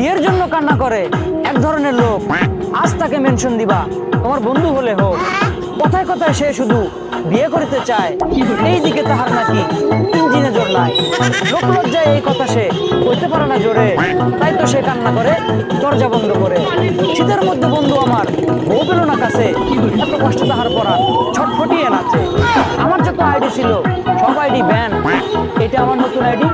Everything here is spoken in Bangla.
বিয়ের জন্য কান্না করে এক ধরনের লোক, আজ তাকে মেনশন দিবা, তোমার বন্ধু হলে হোক। কথায় কথায় সে শুধু বিয়ে করিতে চায়, এই দিকে তাহার নাকি ইঞ্জিনে জোর নাই। লোক লজ্জায় এই কথা সে কইতে পারে না জোরে, তাই তো সে কান্না করে দরজা বন্ধ করে। শীতের মধ্যে বন্ধু আমার বউ পেল না কাছে, এত কষ্ট তাহার পড়া ছটফটিয়ে নাচে। আমার যত আইডি ছিল সব আইডি ব্যান, এটা আমার নতুন আইডি